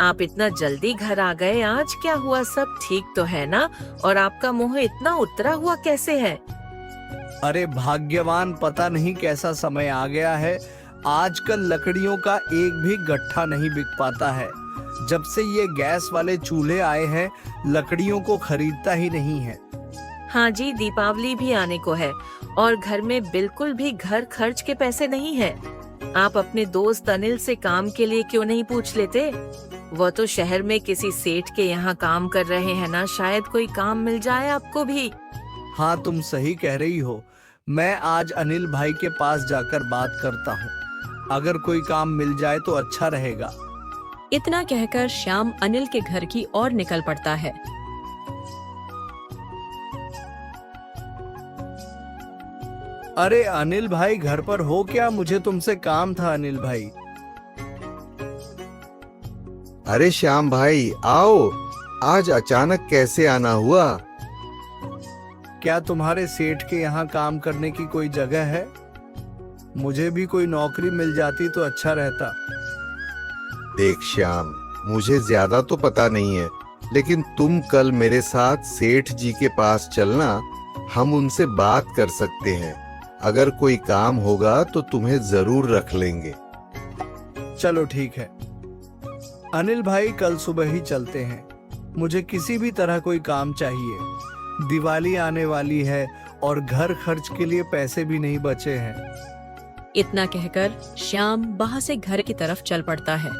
आप इतना जल्दी घर आ गए, आज क्या हुआ? सब ठीक तो है ना? और आपका मुंह इतना उतरा हुआ कैसे है? अरे भाग्यवान, पता नहीं कैसा समय आ गया है। आजकल लकड़ियों का एक भी गट्ठा नहीं बिक पाता है। जब से ये गैस वाले चूल्हे आए हैं, लकड़ियों को खरीदता ही नहीं है। हाँ जी, दीपावली भी आने को है और घर में बिल्कुल भी घर खर्च के पैसे नहीं है। आप अपने दोस्त अनिल से काम के लिए क्यों नहीं पूछ लेते? वो तो शहर में किसी सेठ के यहाँ काम कर रहे हैं ना, शायद कोई काम मिल जाए आपको भी। हाँ, तुम सही कह रही हो। मैं आज अनिल भाई के पास जाकर बात करता हूँ। अगर कोई काम मिल जाए तो अच्छा रहेगा। इतना कहकर श्याम अनिल के घर की ओर निकल पड़ता है। अरे अनिल भाई, घर पर हो क्या? मुझे तुमसे काम था अनिल भाई। अरे श्याम भाई आओ, आज अचानक कैसे आना हुआ? क्या तुम्हारे सेठ के यहाँ काम करने की कोई जगह है? मुझे भी कोई नौकरी मिल जाती तो अच्छा रहता। देख श्याम, मुझे ज्यादा तो पता नहीं है, लेकिन तुम कल मेरे साथ सेठ जी के पास चलना, हम उनसे बात कर सकते हैं। अगर कोई काम होगा तो तुम्हें जरूर रख लेंगे। चलो ठीक है अनिल भाई, कल सुबह ही चलते हैं। मुझे किसी भी तरह कोई काम चाहिए। दिवाली आने वाली है और घर खर्च के लिए पैसे भी नहीं बचे हैं। इतना कहकर श्याम वहां से घर की तरफ चल पड़ता है।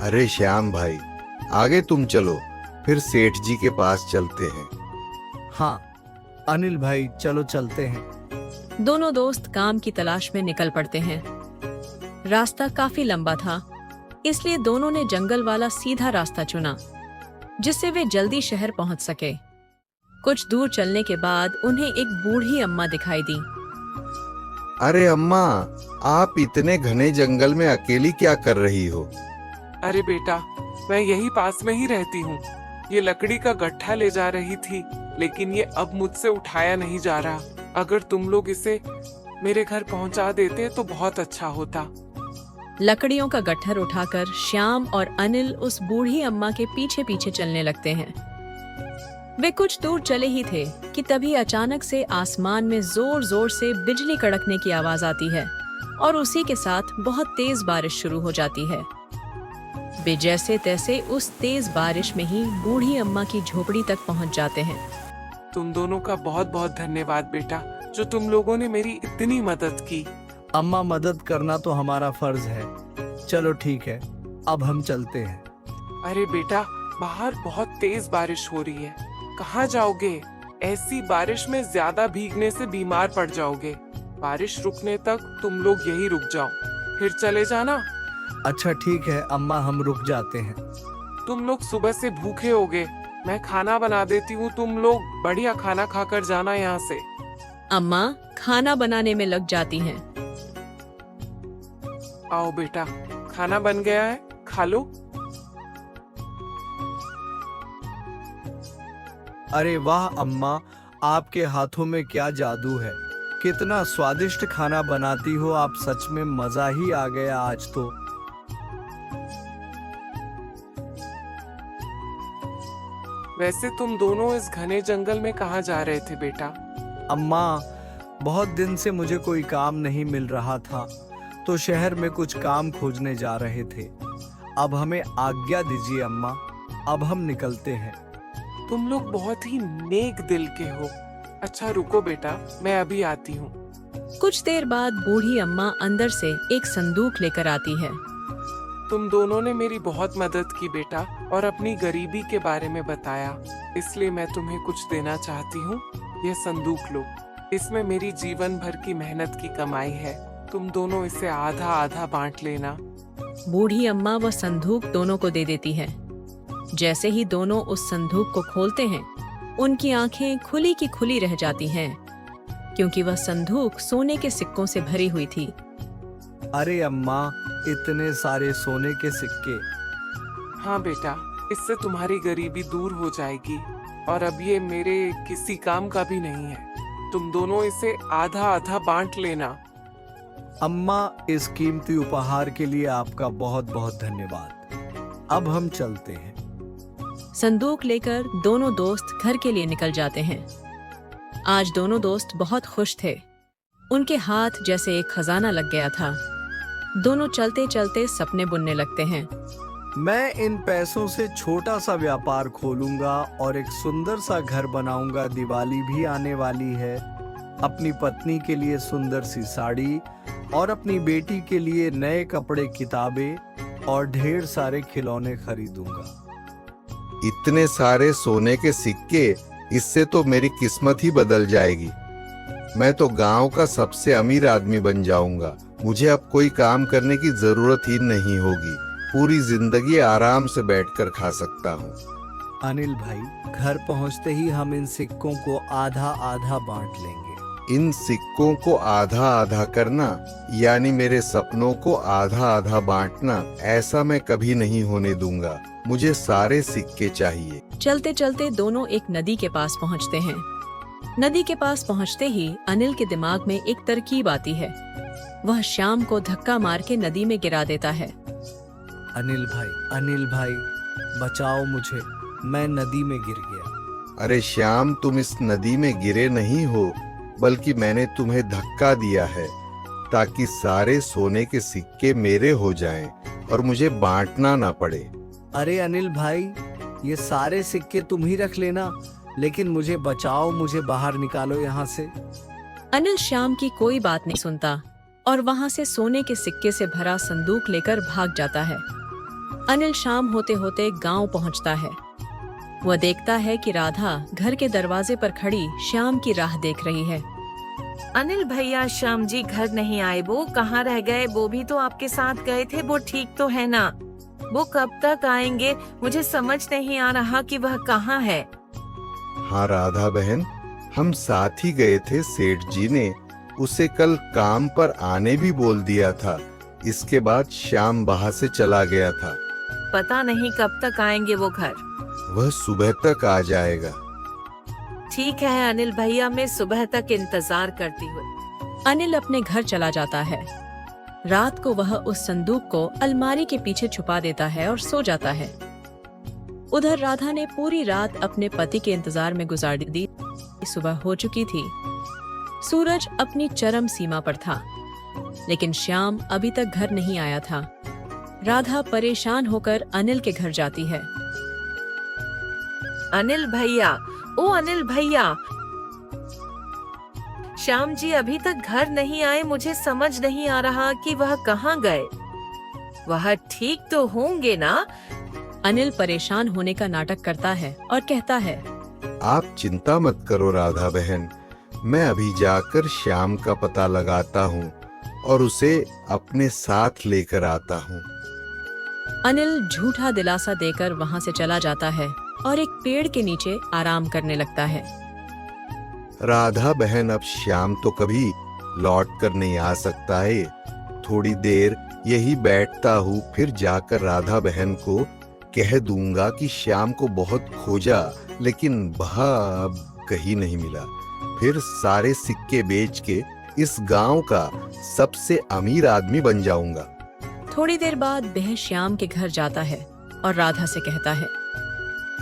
अरे श्याम भाई, आगे तुम चलो, फिर सेठ जी के पास चलते हैं। हाँ अनिल भाई, चलो चलते हैं। दोनों दोस्त काम की तलाश में निकल पड़ते हैं। रास्ता काफी लंबा था, इसलिए दोनों ने जंगल वाला सीधा रास्ता चुना, जिससे वे जल्दी शहर पहुंच सके। कुछ दूर चलने के बाद उन्हें एक बूढ़ी अम्मा दिखाई दी। अरे अम्मा, आप इतने घने जंगल में अकेली क्या कर रही हो? अरे बेटा, मैं यही पास में ही रहती हूँ। ये लकड़ी का गट्ठा ले जा रही थी, लेकिन ये अब मुझसे उठाया नहीं जा रहा। अगर तुम लोग इसे मेरे घर पहुँचा देते तो बहुत अच्छा होता। लकड़ियों का गट्ठर उठाकर श्याम और अनिल उस बूढ़ी अम्मा के पीछे पीछे चलने लगते हैं। वे कुछ दूर चले ही थे कि तभी अचानक से आसमान में जोर जोर से बिजली कड़कने की आवाज आती है और उसी के साथ बहुत तेज बारिश शुरू हो जाती है। वे जैसे तैसे उस तेज बारिश में ही बूढ़ी अम्मा की झोपड़ी तक पहुंच जाते हैं। तुम दोनों का बहुत बहुत धन्यवाद बेटा, जो तुम लोगों ने मेरी इतनी मदद की। अम्मा, मदद करना तो हमारा फर्ज है। चलो ठीक है, अब हम चलते हैं। अरे बेटा, बाहर बहुत तेज बारिश हो रही है। कहाँ जाओगे? ऐसी बारिश में ज्यादा भीगने से बीमार पड़ जाओगे। बारिश रुकने तक तुम लोग यही रुक जाओ, फिर चले जाना। अच्छा ठीक है अम्मा, हम रुक जाते हैं। तुम लोग सुबह से भूखे होगे, मैं खाना बना देती हूँ। तुम लोग बढ़िया खाना खाकर जाना यहाँ से। अम्मा खाना बनाने में लग जाती हैं। आओ बेटा, खाना बन गया है, खा लो। अरे वाह अम्मा, आपके हाथों में क्या जादू है। कितना स्वादिष्ट खाना बनाती हो आप, सच में मजा ही आ गया आज तो। वैसे तुम दोनों इस घने जंगल में कहाँ जा रहे थे बेटा? अम्मा, बहुत दिन से मुझे कोई काम नहीं मिल रहा था, तो शहर में कुछ काम खोजने जा रहे थे। अब हमें आज्ञा दीजिए अम्मा, अब हम निकलते हैं। तुम लोग बहुत ही नेक दिल के हो। अच्छा रुको बेटा, मैं अभी आती हूँ। कुछ देर बाद बूढ़ी अम्मा अंदर से एक संदूक लेकर आती है। तुम दोनों ने मेरी बहुत मदद की बेटा, और अपनी गरीबी के बारे में बताया, इसलिए मैं तुम्हें कुछ देना चाहती हूँ। यह संदूक लो, इसमें मेरी जीवन भर की मेहनत की कमाई है। तुम दोनों इसे आधा आधा बांट लेना। बूढ़ी अम्मा वह संदूक दोनों को दे देती है। जैसे ही दोनों उस संदूक को खोलते हैं, उनकी आंखें खुली की खुली रह जाती हैं, क्योंकि वह संदूक सोने के सिक्कों से भरी हुई थी। अरे अम्मा, इतने सारे सोने के सिक्के। हाँ बेटा, इससे तुम्हारी गरीबी दूर हो जाएगी, और अब ये मेरे किसी काम का भी नहीं है। तुम दोनों इसे आधा आधा बांट लेना। अम्मा, इस कीमती उपहार के लिए आपका बहुत बहुत धन्यवाद। अब हम चलते हैं। संदूक लेकर दोनों दोस्त घर के लिए निकल जाते हैं। आज दोनों दोस्त बहुत खुश थे। उनके हाथ जैसे एक खजाना लग गया था। दोनों चलते चलते सपने बुनने लगते हैं। मैं इन पैसों से छोटा सा व्यापार खोलूंगा और एक सुंदर सा घर बनाऊंगा। दिवाली भी आने वाली है। अपनी पत्नी के लिए सुंदर सी साड़ी और अपनी बेटी के लिए नए कपड़े, किताबें और ढेर सारे खिलौने खरीदूंगा। इतने सारे सोने के सिक्के, इससे तो मेरी किस्मत ही बदल जाएगी। मैं तो गांव का सबसे अमीर आदमी बन जाऊंगा। मुझे अब कोई काम करने की जरूरत ही नहीं होगी। पूरी जिंदगी आराम से बैठकर खा सकता हूँ। अनिल भाई, घर पहुंचते ही हम इन सिक्कों को आधा आधा बांट लेंगे। इन सिक्कों को आधा आधा करना यानी मेरे सपनों को आधा आधा बांटना, ऐसा मैं कभी नहीं होने दूंगा। मुझे सारे सिक्के चाहिए। चलते चलते दोनों एक नदी के पास पहुंचते हैं। नदी के पास पहुंचते ही अनिल के दिमाग में एक तरकीब आती है। वह श्याम को धक्का मार के नदी में गिरा देता है। अनिल भाई, बचाओ मुझे, मैं नदी में गिर गया। अरे श्याम, तुम इस नदी में गिरे नहीं हो, बल्कि मैंने तुम्हें धक्का दिया है ताकि सारे सोने के सिक्के मेरे हो जाएं और मुझे बांटना ना पड़े। अरे अनिल भाई, ये सारे सिक्के तुम ही रख लेना, लेकिन मुझे बचाओ, मुझे बाहर निकालो यहाँ से। अनिल श्याम की कोई बात नहीं सुनता और वहां से सोने के सिक्के से भरा संदूक लेकर भाग जाता है। अनिल शाम होते होते गांव पहुंचता है। वह देखता है कि राधा घर के दरवाजे पर खड़ी श्याम की राह देख रही है। अनिल भैया, श्याम जी घर नहीं आए। वो कहाँ रह गए? वो भी तो आपके साथ गए थे। वो ठीक तो है ना? वो कब तक आएंगे? मुझे समझ नहीं आ रहा कि वह कहाँ है। हाँ राधा बहन, हम साथ ही गए थे। सेठ जी ने उसे कल काम पर आने भी बोल दिया था। इसके बाद श्याम वहां से चला गया था। पता नहीं कब तक आएंगे वो घर। वह सुबह तक आ जाएगा। ठीक है अनिल भैया, मैं सुबह तक इंतजार करती हूँ। अनिल अपने घर चला जाता है। रात को वह उस संदूक को अलमारी के पीछे छुपा देता है और सो जाता है। उधर राधा ने पूरी रात अपने पति के इंतजार में गुजार दी। सुबह हो चुकी थी। सूरज अपनी चरम सीमा पर था, लेकिन श्याम अभी तक घर नहीं आया था। राधा परेशान होकर अनिल के घर जाती है। अनिल भैया, ओ अनिल भैया, श्याम जी अभी तक घर नहीं आए। मुझे समझ नहीं आ रहा कि वह कहाँ गए। वह ठीक तो होंगे ना? अनिल परेशान होने का नाटक करता है और कहता है, आप चिंता मत करो राधा बहन, मैं अभी जाकर श्याम का पता लगाता हूँ और उसे अपने साथ लेकर आता हूँ। अनिल झूठा दिलासा देकर वहां से चला जाता है और एक पेड़ के नीचे आराम करने लगता है। राधा बहन, अब श्याम तो कभी लौट कर नहीं आ सकता है। थोड़ी देर यही बैठता हूँ, फिर जाकर राधा बहन को कह दूंगा कि श्याम को बहुत खोजा, लेकिन वह अब कहीं नहीं मिला। फिर सारे सिक्के बेच के इस गांव का सबसे अमीर आदमी बन जाऊंगा। थोड़ी देर बाद वह श्याम के घर जाता है और राधा से कहता है,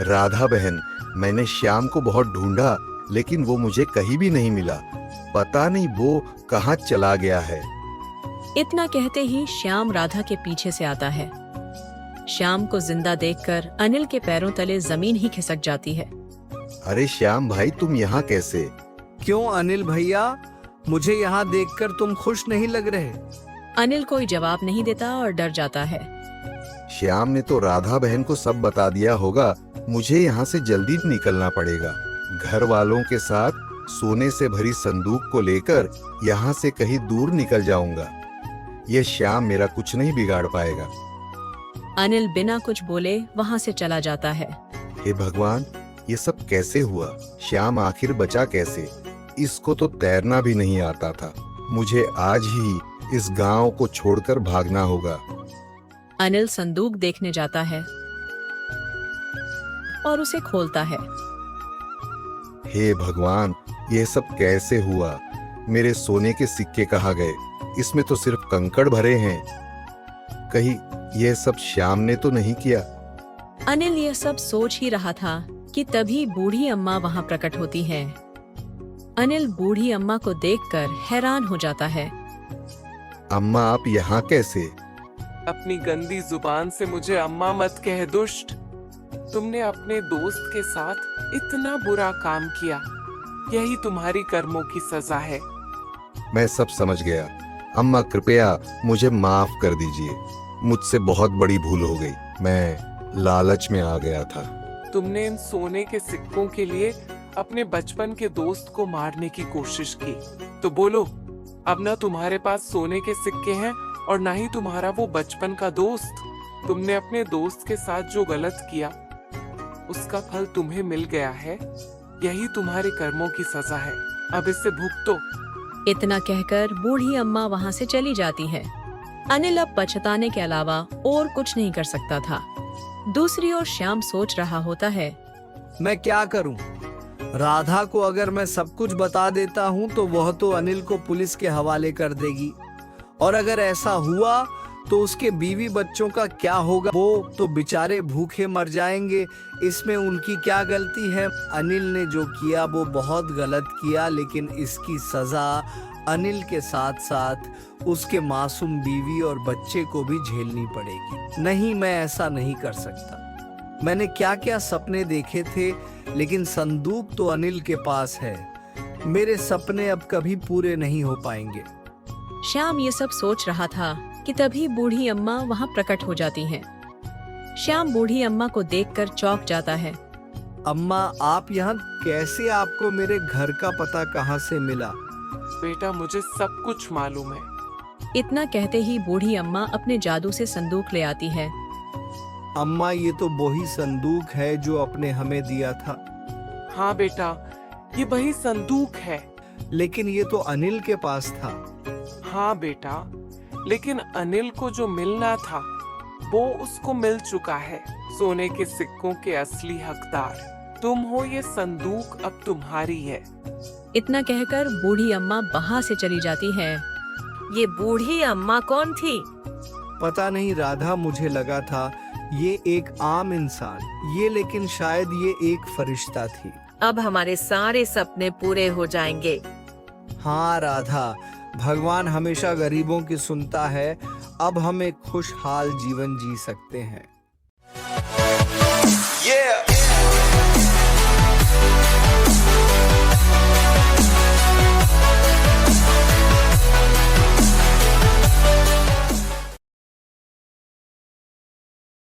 राधा बहन, मैंने श्याम को बहुत ढूंढा, लेकिन वो मुझे कहीं भी नहीं मिला। पता नहीं वो कहाँ चला गया है। इतना कहते ही श्याम राधा के पीछे से आता है। श्याम को जिंदा देखकर अनिल के पैरों तले जमीन ही खिसक जाती है। अरे श्याम भाई, तुम यहाँ कैसे? क्यों अनिल भैया, मुझे यहाँ देखकर तुम खुश नहीं लग रहे? अनिल कोई जवाब नहीं देता और डर जाता है। श्याम ने तो राधा बहन को सब बता दिया होगा। मुझे यहाँ से जल्दी निकलना पड़ेगा। घर वालों के साथ सोने से भरी संदूक को लेकर यहाँ से कहीं दूर निकल जाऊंगा। यह श्याम मेरा कुछ नहीं बिगाड़ पाएगा। अनिल बिना कुछ बोले वहाँ से चला जाता है। हे भगवान, ये सब कैसे हुआ? श्याम आखिर बचा कैसे? इसको तो तैरना भी नहीं आता था। मुझे आज ही इस गांव को छोड़कर भागना होगा। अनिल संदूक देखने जाता है और उसे खोलता है। हे भगवान, ये सब कैसे हुआ? मेरे सोने के सिक्के कहाँ गए? इसमें तो सिर्फ कंकड़ भरे हैं। कहीं यह सब श्याम ने तो नहीं किया? अनिल यह सब सोच ही रहा था कि तभी बूढ़ी अम्मा वहां प्रकट होती है। अनिल बूढ़ी अम्मा को देखकर हैरान हो जाता है। अम्मा, आप यहाँ कैसे? अपनी गंदी जुबान से मुझे अम्मा मत कह दुष्ट। तुमने अपने दोस्त के साथ इतना बुरा काम किया, यही तुम्हारी कर्मों की सजा है। मैं सब समझ गया। अम्मा, कृपया मुझे माफ कर दीजिए। मुझसे बहुत बड़ी भूल हो गई। मैं लालच में आ गया था। तुमने इन सोने के सिक्कों के लिए अपने बचपन के दोस्त को मारने की कोशिश की, तो बोलो, अब ना तुम्हारे पास सोने के सिक्के हैं और ना ही तुम्हारा वो बचपन का दोस्त। तुमने अपने दोस्त के साथ जो गलत किया, उसका फल तुम्हें मिल गया है। यही तुम्हारे कर्मों की सजा है। अब इससे भुगतो। इतना कहकर बूढ़ी अम्मा वहां से चली जाती है। अनिल अब पछताने के अलावा और कुछ नहीं कर सकता था। दूसरी ओर श्याम सोच रहा होता है, मैं क्या करूं? राधा को अगर मैं सब कुछ बता देता हूं तो वह तो अनिल को पुलिस के हवाले कर देगी, और अगर ऐसा हुआ तो उसके बीवी बच्चों का क्या होगा? वो तो बेचारे भूखे मर जाएंगे। इसमें उनकी क्या गलती है? अनिल ने जो किया वो बहुत गलत किया, लेकिन इसकी सजा अनिल के साथ साथ उसके मासूम बीवी और बच्चे को भी झेलनी पड़ेगी। नहीं, मैं ऐसा नहीं कर सकता। मैंने क्या क्या सपने देखे थे, लेकिन संदूक तो अनिल के पास है। मेरे सपने अब कभी पूरे नहीं हो पाएंगे। श्याम ये सब सोच रहा था कि तभी बूढ़ी अम्मा वहां प्रकट हो जाती हैं। श्याम बूढ़ी अम्मा को देखकर चौंक जाता है। अम्मा, आप यहाँ कैसे? आपको मेरे घर का पता कहाँ से मिला? बेटा, मुझे सब कुछ मालूम है। इतना कहते ही बूढ़ी अम्मा अपने जादू से संदूक ले आती है। अम्मा, ये तो वही संदूक है जो आपने हमें दिया था। हाँ बेटा, ये वही संदूक है। लेकिन ये तो अनिल के पास था। हाँ बेटा, लेकिन अनिल को जो मिलना था वो उसको मिल चुका है। सोने के सिक्कों के असली हकदार तुम हो। ये संदूक अब तुम्हारी है। इतना कहकर बूढ़ी अम्मा वहां से चली जाती है। ये बूढ़ी अम्मा कौन थी? पता नहीं राधा, मुझे लगा था ये एक आम इंसान, लेकिन शायद ये एक फरिश्ता थी। अब हमारे सारे सपने पूरे हो जाएंगे। हाँ राधा, भगवान हमेशा गरीबों की सुनता है। अब हम एक खुशहाल जीवन जी सकते हैं। Yeah.